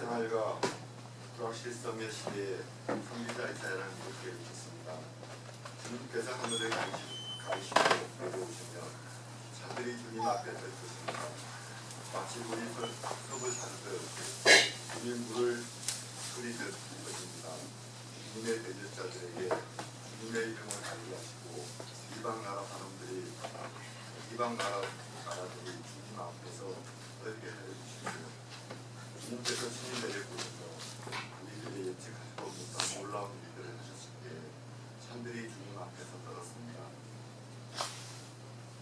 생활과 불확실성의 시대에 성리자 이사야라는 것을 읽었습니다. 주님께서 하늘에 가시고 내려오시며 산들이 주님 앞에 설 것입니다. 마치 물이 섭을 사르듯 주님 물을 흐리듯 것입니다. 주님의 대적자들에게 주님의 이름을 알게 하시고 이방 나라들이 주님 앞에서 떨게 하여 주시며 주님께서 신이 내려보셔서 우리들이 예측하지도 못한 놀라운 일들을 하셨을 때 산들이 주님 앞에서 떨었습니다.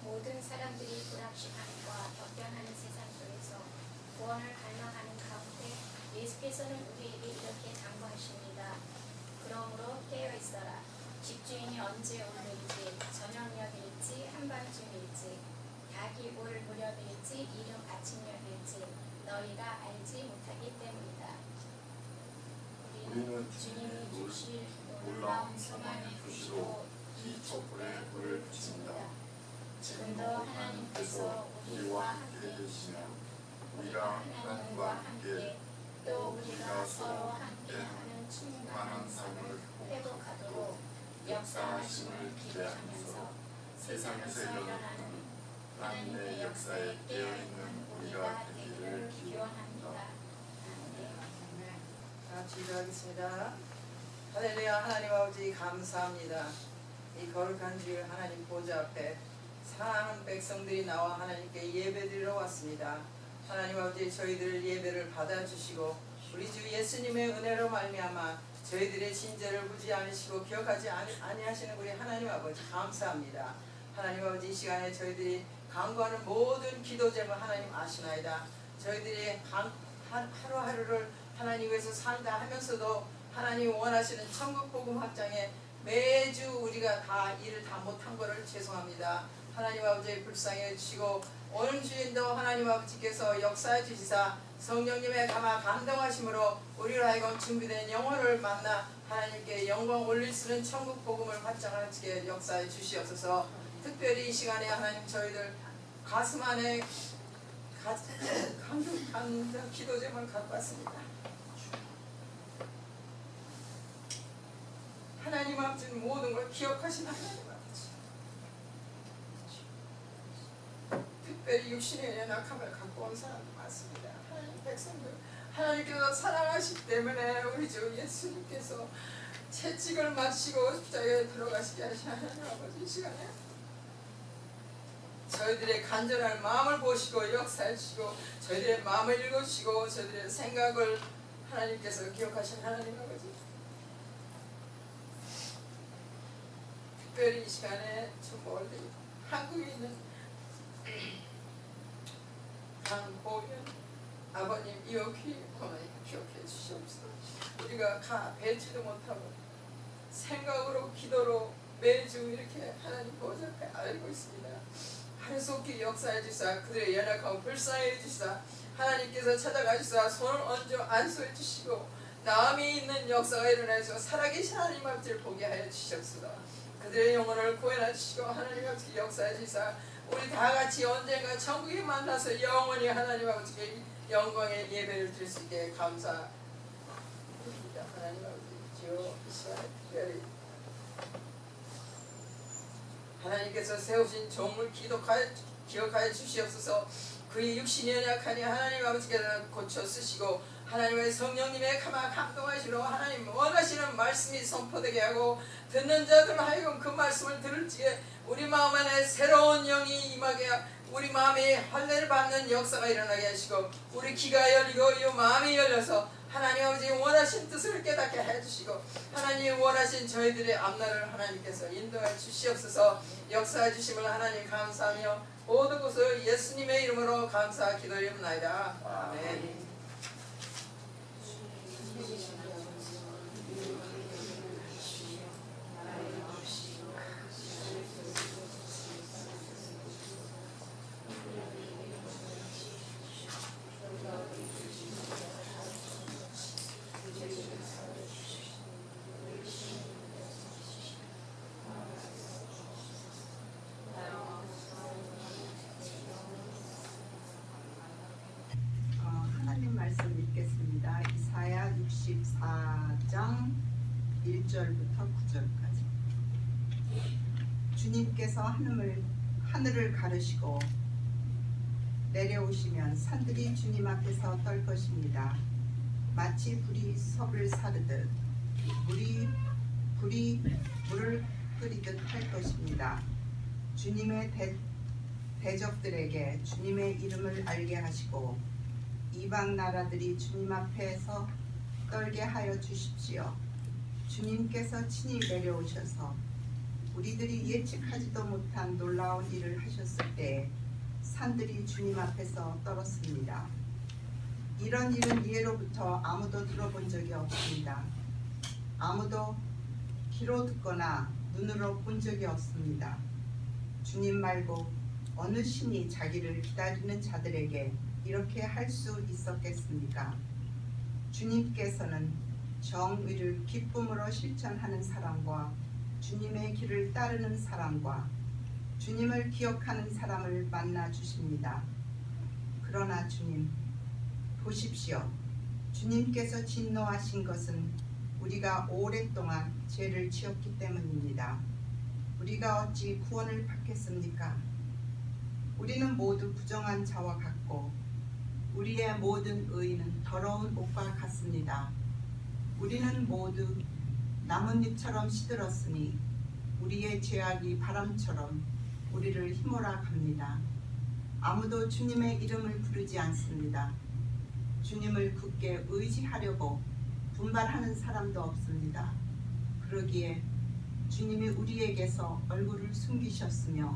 모든 사람들이 불합식함과 격변하는 세상 속에서 구원을 갈망하는 가운데 예수께서는 우리에게 이렇게 당부하십니다. 그러므로 깨어 있어라. 집주인이 언제 오늘일지 저녁녘일지 한밤중일지 닭이 올 무렵일지 이른 아침녘일지 너희가 알지 못하기 때문이다. 우리는 주님이 주실 놀라운 소망을 주시고 이 촛불에 불을 붙입니다. 지금도 하나님께서 우리와 함께 계시며 우리가 하나님과 함께 또 우리가 서로 함께하는 충만한 삶을 회복하도록 역사하심을 기대하면서 세상에서 일어나는 만민의 역사에 깨어있는 우리가 되기를 기원합니다. 같이 기도하겠습니다. 할렐루야. 하나님 아버지 감사합니다. 이 거룩한 주일 하나님 보좌 앞에 사랑하는 백성들이 나와 하나님께 예배드리러 왔습니다. 하나님 아버지 저희들 예배를 받아주시고 우리 주 예수님의 은혜로 말미암아 저희들의 진죄를 묻지 않으시고 기억하지 아니하시는 우리 하나님 아버지 감사합니다. 하나님 아버지 이 시간에 저희들이 간구하는 모든 기도 제목 하나님 아시나이다. 저희들이 하루하루를 하나님 위해서 살다 하면서도 하나님 원하시는 천국 복음 확장에 매주 우리가 다 일을 다 못한 것을 죄송합니다. 하나님 아버지 불쌍해 주시고 오늘 주인도 하나님 아버지께서 역사해 주시사 성령님의 감동하심으로 우리로 하여금 준비된 영혼을 만나 하나님께 영광 올릴 수 있는 천국 복음을 확장하시게 역사해 주시옵소서. 특별히 이 시간에 하나님 저희들 가슴 안에 감격한 기도 제목을 갖고 왔습니다. 하나님 아버지 모든 걸 기억하신 하나님 아버지, 특별히 육신의 연약함을 갖고 온 사람도 많습니다. 하나님 백성들 하나님께서 사랑하시기 때문에 우리 주 예수님께서 채찍을 마치고 십자가에 들어가시게 하신 하나님 아버지 이 시간에 저희들의 간절한 마음을 보시고 역사해 주시고 저희들의 마음을 읽어주시고 저희들의 생각을 하나님께서 기억하신 하나님 아버지, 특별히 이 시간에 주목을 드리고 한국에 있는 강보현 아버님 이옥희 어머니 기억해 주시옵소서. 우리가 뵙지도 못하고 생각으로 기도로 매주 이렇게 하나님 보좌 앞에 알고 있습니다. 하루속히 역사해 주시사 그들의 연약함을 불쌍해 주시사 하나님께서 찾아가시사 손을 얹어 안수해 주시고 마음이 있는 역사가 일어나서 살아계신 하나님 아버지를 보게 하여 주시옵소서. 그들의 영혼을 구원해 주시고 하나님 아버지 역사해 주시사 우리 다 같이 언젠가 천국에 만나서 영원히 하나님 아버지께 영광의 예배를 드릴 수 있게 감사드립니다. 하나님 아버지 주여 이 시간에 특별히 하나님께서 세우신 종을 기억하여 주시옵소서. 그의 육신이 연약하니 하나님 아버지께서 고쳐 쓰시고 하나님의 성령님의 감동하시로 하나님 원하시는 말씀이 선포되게 하고 듣는 자들 하여금 그 말씀을 들을 적에 우리 마음 안에 새로운 영이 임하게 우리 마음이 할례를 받는 역사가 일어나게 하시고 우리 귀가 열리고 이 마음이 열려서 하나님 아버지 원하신 뜻을 깨닫게 해주시고 하나님 원하신 저희들의 앞날을 하나님께서 인도해 주시옵소서. 역사해 주심을 하나님 감사하며 모든 것을 예수님의 이름으로 감사 기도드립니다. 아멘. 말씀 읽겠습니다. 6절부터 9절까지. 주님께서 하늘을 가르시고 내려오시면 산들이 주님 앞에서 떨 것입니다. 마치 불이 섭을 사르듯 불이 물을 끓이듯 할 것입니다. 주님의 대적들에게 주님의 이름을 알게 하시고 이방 나라들이 주님 앞에서 떨게 하여 주십시오. 주님께서 친히 내려오셔서 우리들이 예측하지도 못한 놀라운 일을 하셨을 때 산들이 주님 앞에서 떨었습니다. 이런 일은 예로부터 아무도 들어본 적이 없습니다. 아무도 귀로 듣거나 눈으로 본 적이 없습니다. 주님 말고 어느 신이 자기를 기다리는 자들에게 이렇게 할 수 있었겠습니까? 주님께서는 정의를 기쁨으로 실천하는 사람과 주님의 길을 따르는 사람과 주님을 기억하는 사람을 만나 주십니다. 그러나 주님, 보십시오. 주님께서 진노하신 것은 우리가 오랫동안 죄를 지었기 때문입니다. 우리가 어찌 구원을 받겠습니까? 우리는 모두 부정한 자와 같고 우리의 모든 의는 더러운 옷과 같습니다. 우리는 모두 나뭇잎처럼 시들었으니 우리의 죄악이 바람처럼 우리를 휘몰아 갑니다. 아무도 주님의 이름을 부르지 않습니다. 주님을 굳게 의지하려고 분발하는 사람도 없습니다. 그러기에 주님이 우리에게서 얼굴을 숨기셨으며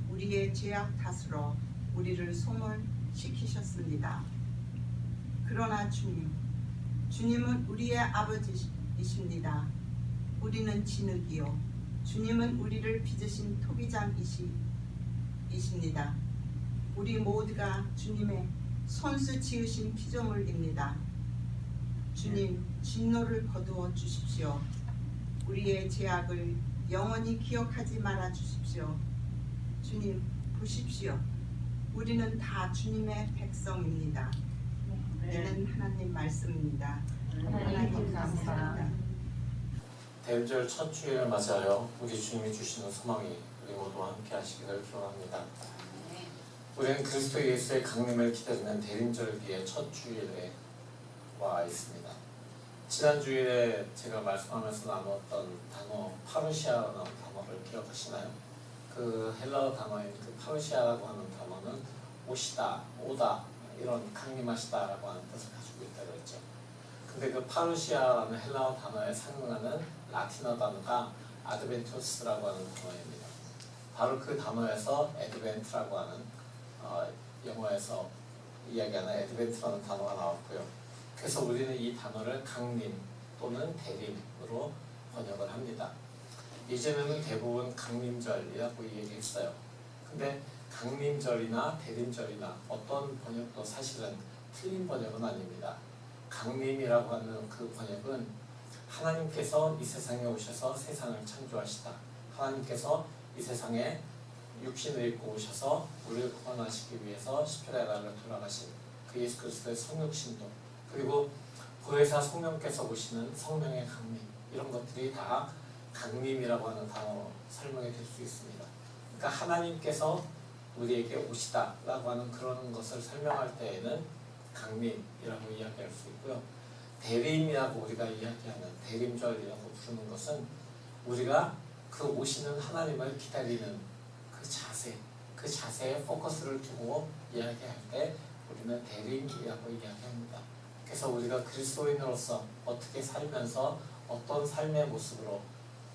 우리의 죄악 탓으로 우리를 소멸시키셨습니다. 그러나 주님은 우리의 아버지이십니다. 우리는 진흙이요 주님은 우리를 빚으신 토기장이십니다. 우리 모두가 주님의 손수 지으신 피조물입니다. 주님, 진노를 거두어 주십시오. 우리의 죄악을 영원히 기억하지 말아 주십시오. 주님, 보십시오. 우리는 다 주님의 백성입니다. 이는 하나님 말씀입니다. 하나님 감사합니다. 대림절 첫 주일을 맞아요. 우리 주님이 주시는 소망이 우리 모두와 함께 하시기를 기원합니다. 우리는 그리스도 예수의 강림을 기다리는 대림절기의 첫 주일에 와 있습니다. 지난 주일에 제가 말씀하면서 나눴던 단어 파루시아라는 단어를 기억하시나요? 그 헬라어 단어인 그 파루시아라고 하는 단어는 오시다, 오다 이런 강림하시다라고 하는 뜻을 가지고 있다고 했죠. 근데 그 파루시아라는 헬라어 단어에 상응하는 라틴어 단어가 아드벤투스라고 하는 단어입니다. 바로 그 단어에서 에드벤트라고 하는 영어에서 이야기하는 에드벤트라는 단어가 나왔고요. 그래서 우리는 이 단어를 강림 또는 대림으로 번역을 합니다. 이제는 대부분 강림절이라고 얘기했어요. 근데 강림절이나 대림절이나 어떤 번역도 사실은 틀린 번역은 아닙니다. 강림이라고 하는 그 번역은 하나님께서 이 세상에 오셔서 세상을 창조하시다. 하나님께서 이 세상에 육신을 입고 오셔서 우리를 구원하시기 위해서 십자가의 날을 돌아가신 그 예수 그리스도의 성육신도, 그리고 보혜사 성령께서 오시는 성령의 강림, 이런 것들이 다 강림이라고 하는 단어로 설명이 될 수 있습니다. 그러니까 하나님께서 우리에게 오시다라고 하는 그런 것을 설명할 때에는 강림이라고 이야기할 수 있고요. 대림이라고 우리가 이야기하는 대림절이라고 부르는 것은 우리가 그 오시는 하나님을 기다리는 그 자세에 포커스를 두고 이야기할 때 우리는 대림이라고 이야기합니다. 그래서 우리가 그리스도인으로서 어떻게 살면서 어떤 삶의 모습으로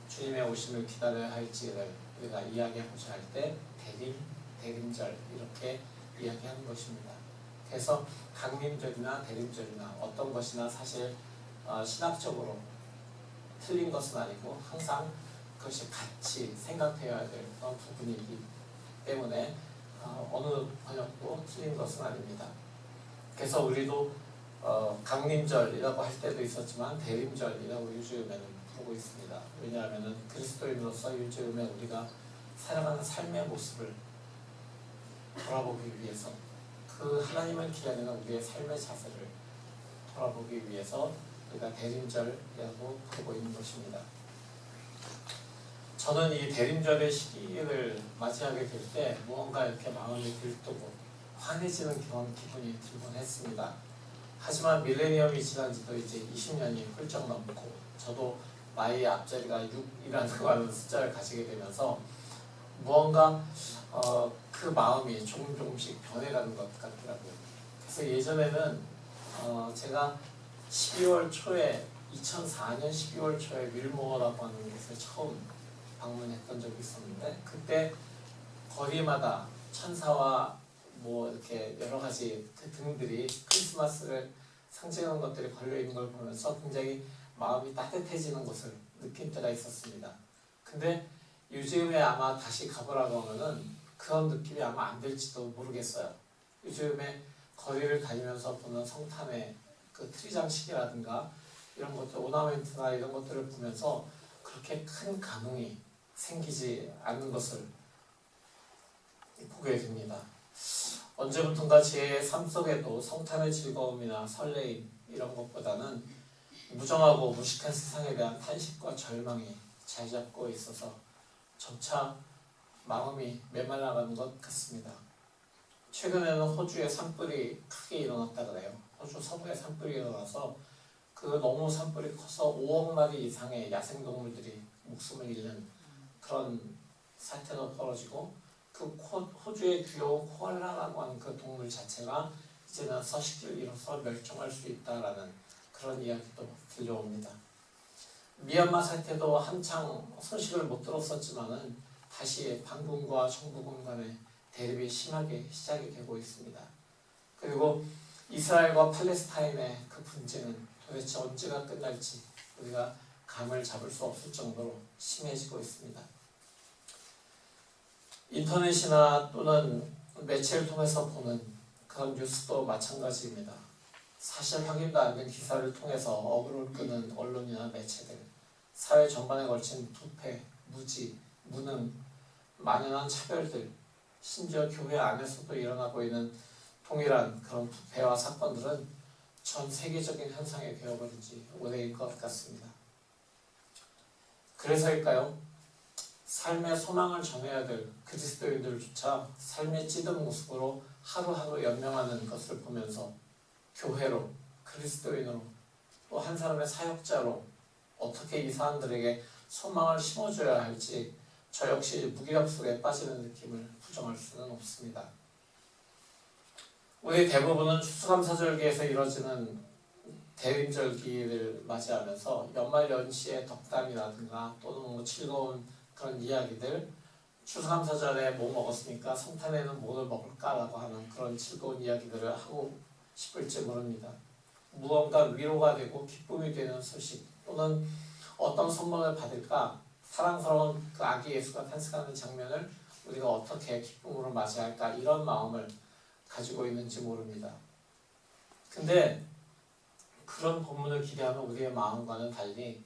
주님의 오심을 기다려야 할지를 우리가 이야기하고자 할 때 대림절 이렇게 이야기하는 것입니다. 그래서 강림절이나 대림절이나 어떤 것이나 사실 신학적으로 틀린 것은 아니고 항상 그것이 같이 생각해야 될 그런 부분이기 때문에 어느 번역도 틀린 것은 아닙니다. 그래서 우리도 강림절이라고 할 때도 있었지만 대림절이라고 요즘에는 부르고 있습니다. 왜냐하면 그리스도인으로서 요즘에 우리가 살아가는 삶의 모습을 돌아보기 위해서, 그 하나님을 기다리는 우리의 삶의 자세를 돌아보기 위해서 우리가 대림절이라고 부르고 있는 것입니다. 저는 이 대림절의 시기를 맞이하게 될 때 무언가 이렇게 마음이 들뜨고 환해지는 그런 기분이 들곤 했습니다. 하지만 밀레니엄이 지난 지도 이제 20년이 훌쩍 넘고 저도 나이의 앞자리가 6이라는 숫자를 가지게 되면서 무언가 그 마음이 조금씩 변해가는 것 같더라고요. 그래서 예전에는 제가 12월 초에 2004년 12월 초에 윌모어라고 하는 곳에 처음 방문했던 적이 있었는데 그때 거리마다 천사와 뭐 이렇게 여러 가지 그 등들이 크리스마스를 상징하는 것들이 걸려 있는 걸 보면서 굉장히 마음이 따뜻해지는 것을 느낀 때가 있었습니다. 근데 요즘에 아마 다시 가보라고 하면은 그런 느낌이 아마 안 들지도 모르겠어요. 요즘에 거리를 다니면서 보는 성탄의 그 트리 장식이라든가 이런 것들, 오나멘트나 이런 것들을 보면서 그렇게 큰 감흥이 생기지 않는 것을 보게 됩니다. 언제부턴가 제 삶 속에도 성탄의 즐거움이나 설레임 이런 것보다는 무정하고 무식한 세상에 대한 탄식과 절망이 자리 잡고 있어서 점차 마음이 메말라가는 것 같습니다. 최근에는 호주에 산불이 크게 일어났다 그래요. 호주 서부에 산불이 일어나서 그 너무 산불이 커서 5억 마리 이상의 야생동물들이 목숨을 잃는 그런 사태가 벌어지고 그 호주의 귀여운 코알라라고 하는 그 동물 자체가 이제는 서식지를 잃어서 멸종할 수 있다라는 그런 이야기도 들려옵니다. 미얀마 사태도 한창 소식을 못 들었었지만은 다시 반군과 정부군 간의 대립이 심하게 시작이 되고 있습니다. 그리고 이스라엘과 팔레스타인의 그 분쟁은 도대체 언제가 끝날지 우리가 감을 잡을 수 없을 정도로 심해지고 있습니다. 인터넷이나 또는 매체를 통해서 보는 그런 뉴스도 마찬가지입니다. 사실 확인도 안 된 기사를 통해서 어그로를 끄는 언론이나 매체들, 사회 전반에 걸친 부패, 무지, 무능, 만연한 차별들, 심지어 교회 안에서도 일어나고 있는 동일한 그런 부패와 사건들은 전 세계적인 현상이 되어버린 지 오래인 것 같습니다. 그래서일까요? 삶의 소망을 전해야 될 그리스도인들조차 삶의 찌든 모습으로 하루하루 연명하는 것을 보면서 교회로, 그리스도인으로, 또 한 사람의 사역자로 어떻게 이 사람들에게 소망을 심어줘야 할지 저 역시 무기력 속에 빠지는 느낌을 부정할 수는 없습니다. 우리 대부분은 추수감사절기에서 이뤄지는 대림절기를 맞이하면서 연말연시의 덕담이라든가 또는 뭐 즐거운 그런 이야기들, 추수감사절에 뭐 먹었으니까 성탄에는 뭐를 먹을까라고 하는 그런 즐거운 이야기들을 하고 싶을지 모릅니다. 무언가 위로가 되고 기쁨이 되는 소식 또는 어떤 선물을 받을까 사랑스러운 그 아기 예수가 탄생하는 장면을 우리가 어떻게 기쁨으로 맞이할까 이런 마음을 가지고 있는지 모릅니다. 근데 그런 본문을 기대하는 우리의 마음과는 달리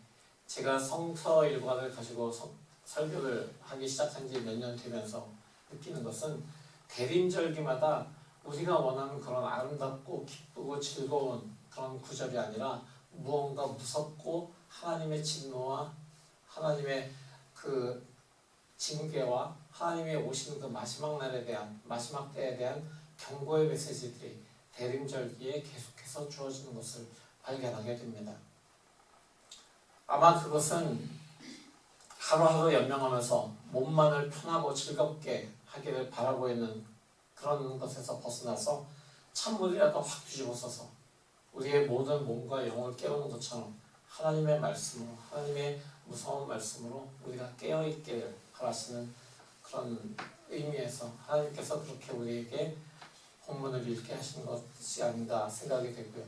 제가 성서 일과를 가지고 설교를 하기 시작한 지 몇 년 되면서 느끼는 것은 대림절기마다 우리가 원하는 그런 아름답고 기쁘고 즐거운 그런 구절이 아니라 무언가 무섭고 하나님의 진노와 하나님의 그 징계와 하나님의 오시는 그 마지막 날에 대한 마지막 때에 대한 경고의 메시지들이 대림절기에 계속해서 주어지는 것을 발견하게 됩니다. 아마 그것은 하루하루 연명하면서 몸만을 편하고 즐겁게 하기를 바라고 있는 그런 것에서 벗어나서 찬물이라도 확 뒤집어서서 우리의 모든 몸과 영을 깨우는 것처럼 하나님의 말씀으로 하나님의 무서운 말씀으로 우리가 깨어있기를 바라시는 그런 의미에서 하나님께서 그렇게 우리에게 본문을 읽게 하시는 것이 아닌가 생각이 되고요.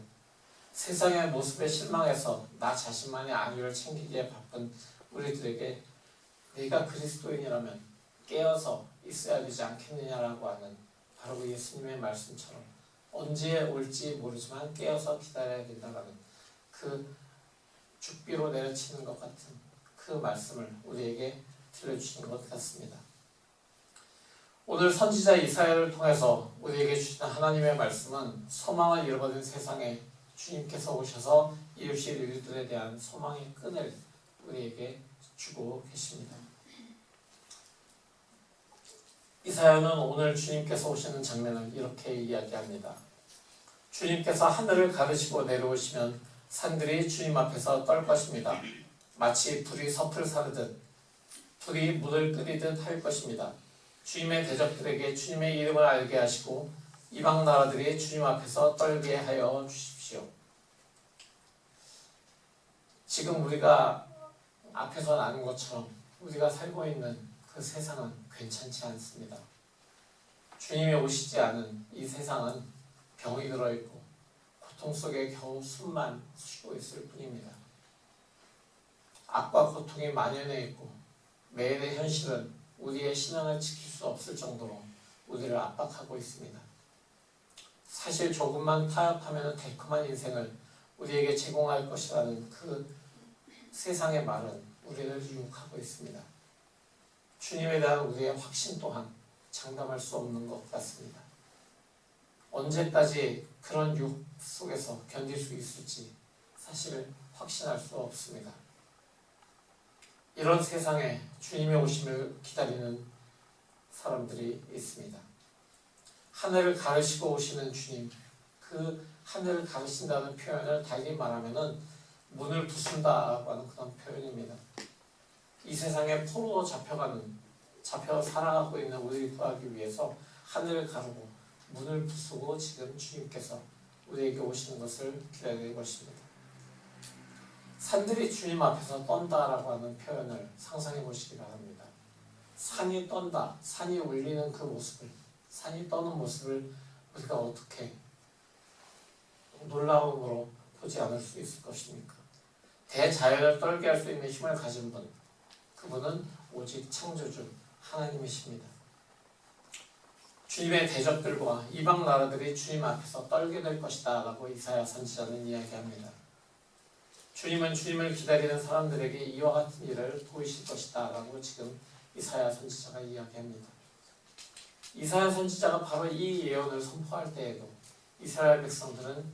세상의 모습에 실망해서 나 자신만의 안위를 챙기기에 바쁜 우리들에게 네가 그리스도인이라면 깨어서 있어야 되지 않겠느냐라고 하는 바로 그 예수님의 말씀처럼 언제 올지 모르지만 깨어서 기다려야 된다는 그 죽비로 내려치는 것 같은 그 말씀을 우리에게 들려주시는 것 같습니다. 오늘 선지자 이사야를 통해서 우리에게 주시는 하나님의 말씀은 소망을 잃어버린 세상에 주님께서 오셔서 이루실 일들에 대한 소망의 끈을 우리에게 주고 계십니다. 이사야는 오늘 주님께서 오시는 장면을 이렇게 이야기합니다. 주님께서 하늘을 가르시고 내려오시면 산들이 주님 앞에서 떨 것입니다. 마치 불이 섭을 사르듯 불이 물을 끓이듯 할 것입니다. 주님의 대적들에게 주님의 이름을 알게 하시고 이방 나라들이 주님 앞에서 떨게 하여 주십시오. 지금 우리가 앞에서 나눈 것처럼 우리가 살고 있는 그 세상은 괜찮지 않습니다. 주님이 오시지 않은 이 세상은 병이 들어있고 고통 속에 겨우 숨만 쉬고 있을 뿐입니다. 악과 고통이 만연해 있고 매일의 현실은 우리의 신앙을 지킬 수 없을 정도로 우리를 압박하고 있습니다. 사실 조금만 타협하면 달콤한 인생을 우리에게 제공할 것이라는 그 세상의 말은 우리를 유혹하고 있습니다. 주님에 대한 우리의 확신 또한 장담할 수 없는 것 같습니다. 언제까지 그런 유혹 속에서 견딜 수 있을지 사실 확신할 수 없습니다. 이런 세상에 주님의 오심을 기다리는 사람들이 있습니다. 하늘을 가르시고 오시는 주님, 그 하늘을 가르신다는 표현을 달리 말하면은 문을 부순다라고 하는 그런 표현입니다. 이 세상에 포로로 잡혀 살아가고 있는 우리를 구하기 위해서 하늘을 가르고 문을 부수고 지금 주님께서 우리에게 오시는 것을 기다리는 것입니다. 산들이 주님 앞에서 떤다라고 하는 표현을 상상해 보시기 바랍니다. 산이 떤다, 산이 울리는 그 모습을, 산이 떠는 모습을 우리가 어떻게 놀라움으로 보지 않을 수 있을 것입니까? 대자연을 떨게 할 수 있는 힘을 가진 분, 그분은 오직 창조주 하나님이십니다. 주님의 대적들과 이방 나라들이 주님 앞에서 떨게 될 것이다 라고 이사야 선지자는 이야기합니다. 주님은 주님을 기다리는 사람들에게 이와 같은 일을 보이실 것이다 라고 지금 이사야 선지자가 이야기합니다. 이사야 선지자가 바로 이 예언을 선포할 때에도 이스라엘 백성들은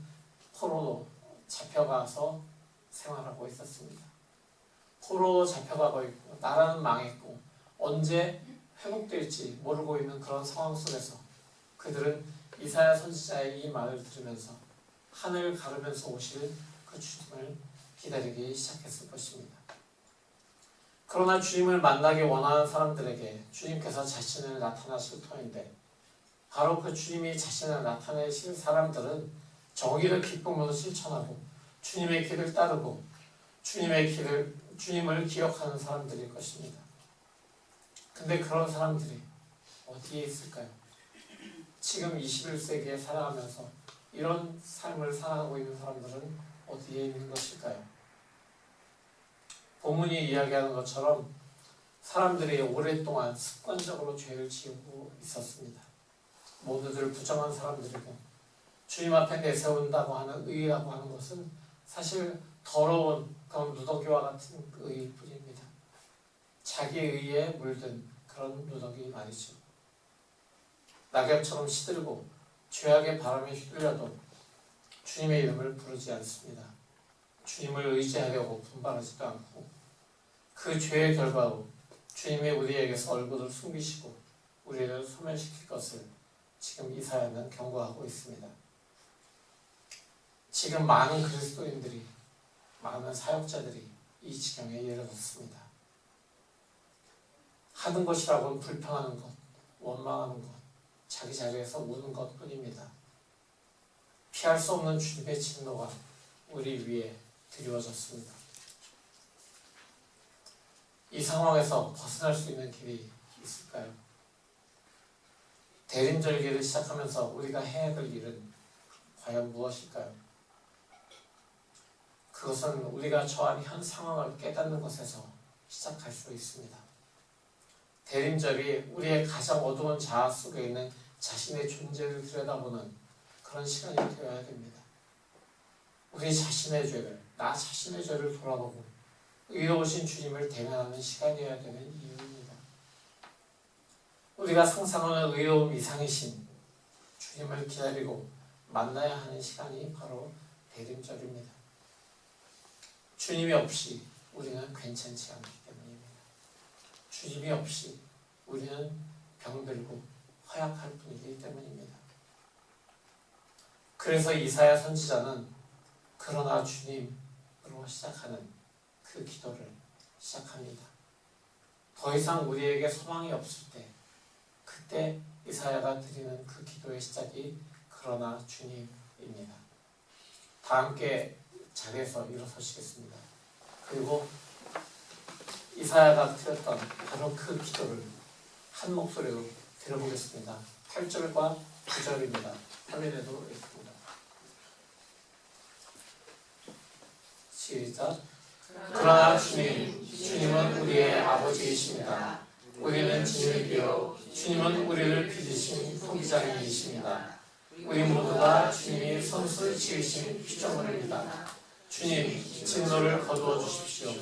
포로로 잡혀가서 생활하고 있었습니다. 포로로 잡혀가고 있고 나라는 망했고 언제 회복될지 모르고 있는 그런 상황 속에서 그들은 이사야 선지자의 이 말을 들으면서 하늘을 가르면서 오실 그 주님을 기다리기 시작했을 것입니다. 그러나 주님을 만나기 원하는 사람들에게 주님께서 자신을 나타나실 터인데 바로 그 주님이 자신을 나타내실 사람들은 정의를 기쁨으로 실천하고 주님의 길을 따르고 주님을 기억하는 사람들일 것입니다. 근데 그런 사람들이 어디에 있을까요? 지금 21세기에 살아가면서 이런 삶을 살아가고 있는 사람들은 어디에 있는 것일까요? 본문이 이야기하는 것처럼 사람들이 오랫동안 습관적으로 죄를 지우고 있었습니다. 모두들 부정한 사람들이고 주님 앞에 내세운다고 하는 의라고 하는 것은 사실 더러운 그런 누더기와 같은 의일 뿐입니다. 자기 의에 물든 그런 누더기 말이죠. 낙엽처럼 시들고 죄악의 바람에 휘둘려도 주님의 이름을 부르지 않습니다. 주님을 의지하려고 분발하지도 않고 그 죄의 결과로 주님이 우리에게서 얼굴을 숨기시고 우리를 소멸시킬 것을 지금 이사야는 경고하고 있습니다. 지금 많은 그리스도인들이, 많은 사역자들이 이 지경에 이르렀습니다. 하는 것이라고는 불평하는 것, 원망하는 것, 자기 자리에서 우는 것 뿐입니다. 피할 수 없는 주님의 진노가 우리 위에 드리워졌습니다. 이 상황에서 벗어날 수 있는 길이 있을까요? 대림절기를 시작하면서 우리가 해야 될 일은 과연 무엇일까요? 그것은 우리가 처한 현 상황을 깨닫는 것에서 시작할 수 있습니다. 대림절이 우리의 가장 어두운 자아 속에 있는 자신의 존재를 들여다보는 그런 시간이 되어야 됩니다. 우리 자신의 죄를, 나 자신의 죄를 돌아보고 의로우신 주님을 대면하는 시간이어야 되는 이유입니다. 우리가 상상하는 의로움 이상이신 주님을 기다리고 만나야 하는 시간이 바로 대림절입니다. 주님이 없이 우리는 괜찮지 않기 때문입니다. 주님이 없이 우리는 병들고 허약할 뿐이기 때문입니다. 그래서 이사야 선지자는 그러나 주님으로 시작하는 그 기도를 시작합니다. 더 이상 우리에게 소망이 없을 때, 그때 이사야가 드리는 그 기도의 시작이 그러나 주님입니다. 다 함께 자리에서 일어서시겠습니다. 그리고 이사야가 드렸던 바로 그 기도를 한 목소리로 들어보겠습니다. 8절과 9절입니다. 화면에도 있습니다. 시작. 그러나 주님은 우리의 아버지이십니다. 우리는 진을 비워 주님은 우리를 빚으신 포기자님이십니다. 우리 모두가 주님이 손수 지으신 피조물입니다. 주님, 진노를 거두어 주십시오.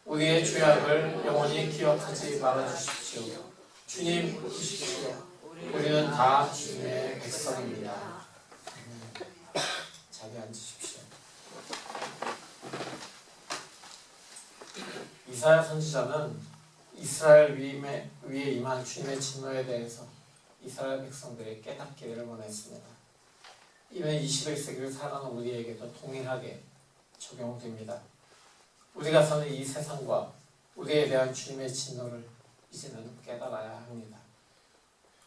우리의 죄악을 영원히 기억하지 말아 주십시오. 주님, 보십시오. 우리는 다 주님의 백성입니다. 자리에 앉으십시오. 이사야 선지자는 이스라엘 위에 임한 주님의 진노에 대해서 이스라엘 백성들이 깨닫기를 원했습니다. 이는 21세기를 살아가는 우리에게도 동일하게 적용됩니다. 우리가 사는 이 세상과 우리에 대한 주님의 진노를 이제는 깨달아야 합니다.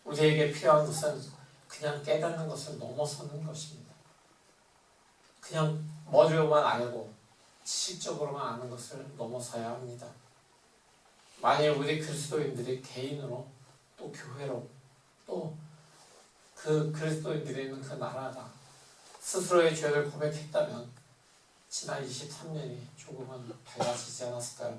우리에게 필요한 것은 그냥 깨닫는 것을 넘어서는 것입니다. 그냥 머리로만 알고 지식적으로만 아는 것을 넘어서야 합니다. 만일 우리 그리스도인들이 개인으로 또 교회로 또 그 그리스도인들이 있는 그 나라가 스스로의 죄를 고백했다면 지난 23년이 조금은 달라지지 않았을까요?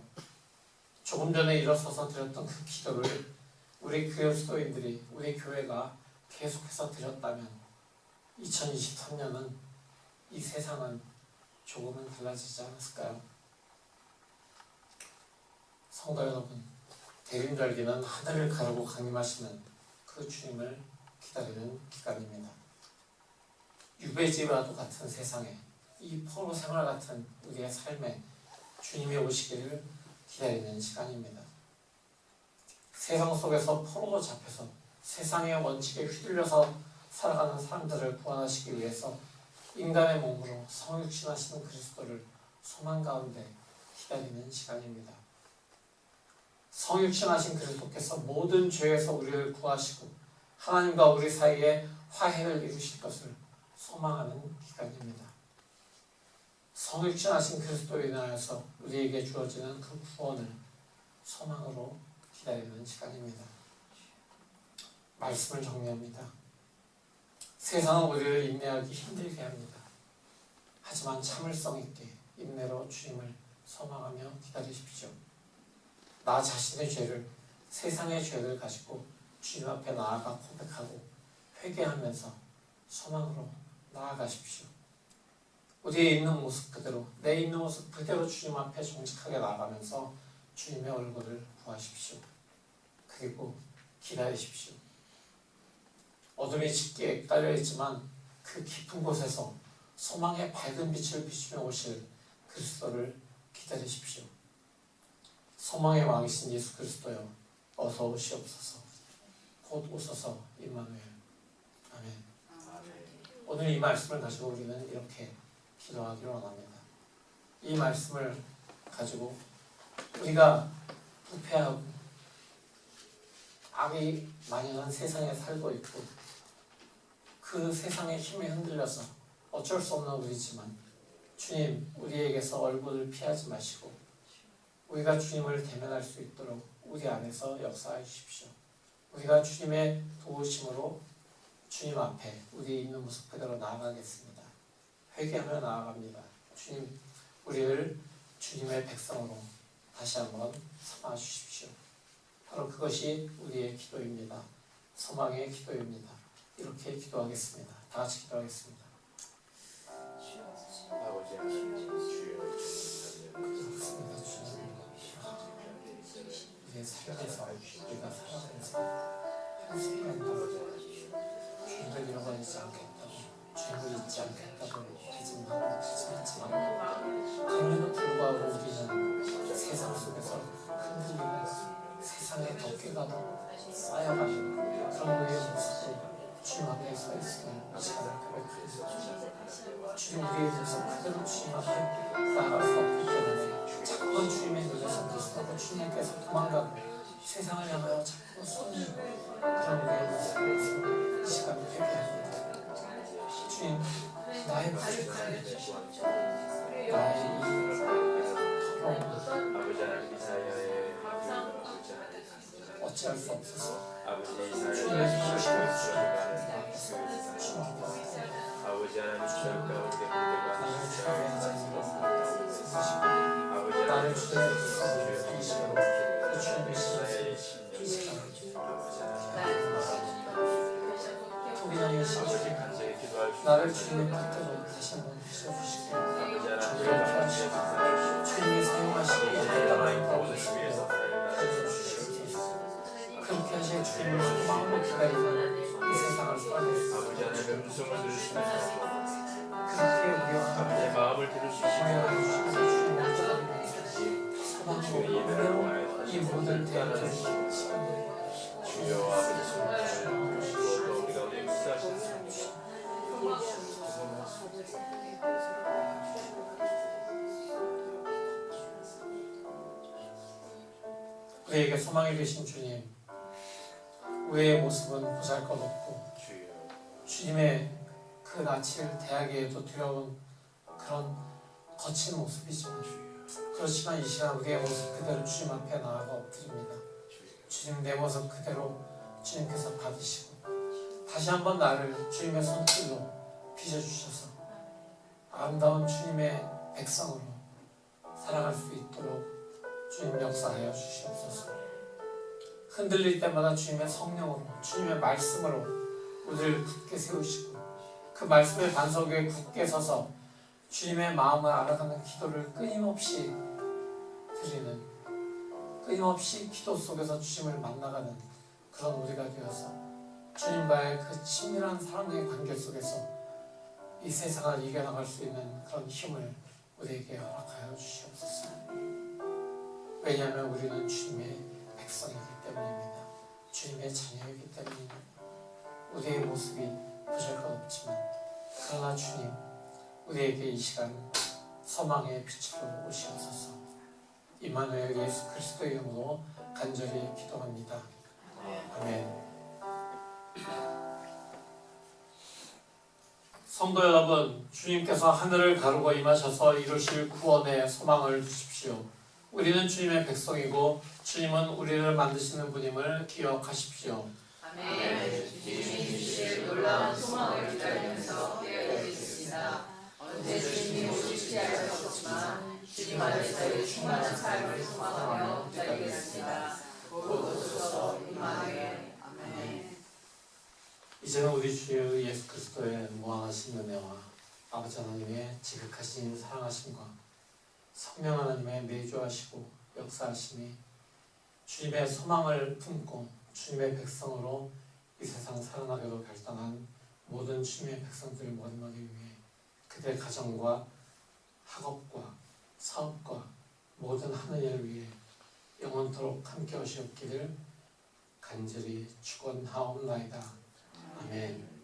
조금 전에 일어서서 드렸던 그 기도를 우리 그리스도인들이 우리 교회가 계속해서 드렸다면 2023년은 이 세상은 조금은 달라지지 않았을까요? 성도 여러분, 대림절기는 하늘을 가르고 강림하시는 그 주님을 기다리는 기간입니다. 유배지와도 같은 세상에 이 포로 생활 같은 우리의 삶에 주님이 오시기를 기다리는 시간입니다. 세상 속에서 포로로 잡혀서 세상의 원칙에 휘둘려서 살아가는 사람들을 구원하시기 위해서 인간의 몸으로 성육신하시는 그리스도를 소망 가운데 기다리는 시간입니다. 성육신하신 그리스도께서 모든 죄에서 우리를 구하시고 하나님과 우리 사이에 화해를 이루실 것을 소망하는 기간입니다. 성육신하신 그리스도에 인하여서 우리에게 주어지는 그 구원을 소망으로 기다리는 시간입니다. 말씀을 정리합니다. 세상은 우리를 인내하기 힘들게 합니다. 하지만 참을성 있게 인내로 주님을 소망하며 기다리십시오. 나 자신의 죄를, 세상의 죄를 가지고 주님 앞에 나아가 고백하고 회개하면서 소망으로 나아가십시오. 우리의 있는 모습 그대로, 내 있는 모습 그대로 주님 앞에 정직하게 나아가면서 주님의 얼굴을 구하십시오. 그리고 기다리십시오. 어둠이 짙게 깔려있지만 그 깊은 곳에서 소망의 밝은 빛을 비추며 오실 그리스도를 기다리십시오. 소망의 왕이신 예수 그리스도여, 어서 오시옵소서. 곧 오소서. 임마누엘. 아멘. 오늘 이 말씀을 가지고 우리는 이렇게 기도하기를 원합니다. 이 말씀을 가지고 우리가 부패하고 악이 만연한 세상에 살고 있고 그 세상의 힘에 흔들려서 어쩔 수 없는 우리지만 주님, 우리에게서 얼굴을 피하지 마시고 우리가 주님을 대면할 수 있도록 우리 안에서 역사해 주십시오. 우리가 주님의 도우심으로 주님 앞에 우리 있는 모습 그대로 나아가겠습니다. 회개하며 나아갑니다. 주님, 우리를 주님의 백성으로 다시 한번 삼아 주십시오. 바로 그것이 우리의 기도입니다. 소망의 기도입니다. 이렇게 기도하겠습니다. 다 같이 기도하겠습니다. 아버지 하나님 주여 그렇습니다. 주님, 우리의 삶에서 우리가 살아가면서 한순간도 주님을 잃어버리지 않겠다고 주님을 잊지 않겠다고 다짐했지만 그럼에도 불구하고 우리는 세상 속에서 흔들리는 세상의 덮개가 쌓여가는 그런 우리의 모습으로 주님 앞에 서 있으며 이 시간을 고백합니다. 주님 우리의 모습 그대로 주님 앞에 나아갈 수 없기 때문에 자꾸만 주님의 눈에서 벗어나고 주님께서 도망가고 세상을 향하여 자꾸 쏘는 그런 우리의 모습을 이 시간을 회개합니다. 주님 나의 부족함 나의 이 더러움 어찌할 수 없어서 주님의 부르심을 주시고 주님 나를 주님의 부르심으로 그 주님의 이 시간을 통일하여 주시고 나를 주님의 뜻대로 다시 한번 비춰주시고 주님을 피하시고 주님이 사용하시고 합당한 법을 알려주시옵소서. 그렇게 하시어 주님을 소망으로 기다리는 이 세상을 살아내시옵소서. 그렇게 우리와 마음을 들을 수 공연하여 주시고 주님을 기다리면서 소망으로 이 모든 대안을 시간을 주여 아버지 또 우리가 우리 역사하시는 우리에게 소망이 되신 주님, 우리의 모습은 보잘것없고 주님의 그 낯을 대하기에도 두려운 그런 거친 모습이지만 그렇지만 이 시간 우리의 모습 그대로 주님 앞에 나아가 엎드립니다. 주님 내 모습 그대로 주님께서 받으시고 다시 한번 나를 주님의 손길로 빚어주셔서 아름다운 주님의 백성으로 살아갈 수 있도록 주님 역사하여 주시옵소서. 흔들릴 때마다 주님의 성령으로 주님의 말씀으로 우리를 굳게 세우시고 그 말씀의 반석 위에 굳게 서서 주님의 마음을 알아가는 기도를 끊임없이 드리는 끊임없이 기도 속에서 주님을 만나가는 그런 우리가 되어서 주님과의 그 친밀한 사랑의 관계 속에서 이 세상을 이겨나갈 수 있는 그런 힘을 우리에게 허락하여 주시옵소서. 왜냐하면 우리는 주님의 백성이기 때문입니다. 주님의 자녀이기 때문입니다. 우리의 모습이 보잘것없지만 그러나 주님 우리에게 이 시간 소망의 빛으로 오시옵소서. 임마누엘 예수 그리스도의 이름으로 간절히 기도합니다. 아멘. 성도 여러분, 주님께서 하늘을 가르고 임하셔서 이루실 구원의 소망을 주십시오. 우리는 주님의 백성이고 주님은 우리를 만드시는 분임을 기억하십시오. 아멘. 주님이 주실 놀라운 소망을 기다리면서 깨어있습니다. 언제 주님이 오실지 알 수 없지만 주님 안에서의 충만한 삶을 소망하며 기다리겠습니다. 곧 오소서. 임마누엘. 아멘. 이제는 우리 주 예수 그리스도의 무한하신 은혜와 아버지 하나님의 지극하신 사랑하심과 성령 하나님의 내주하시고 역사하심이 주님의 소망을 품고 주님의 백성으로 이 세상 살아나기로 결단한 모든 주님의 백성들을 머리머리 위해 그들 가정과 학업과 사업과 모든 하는 일을 위해 영원토록 함께 하시옵기를 간절히 축원하옵나이다. 아멘.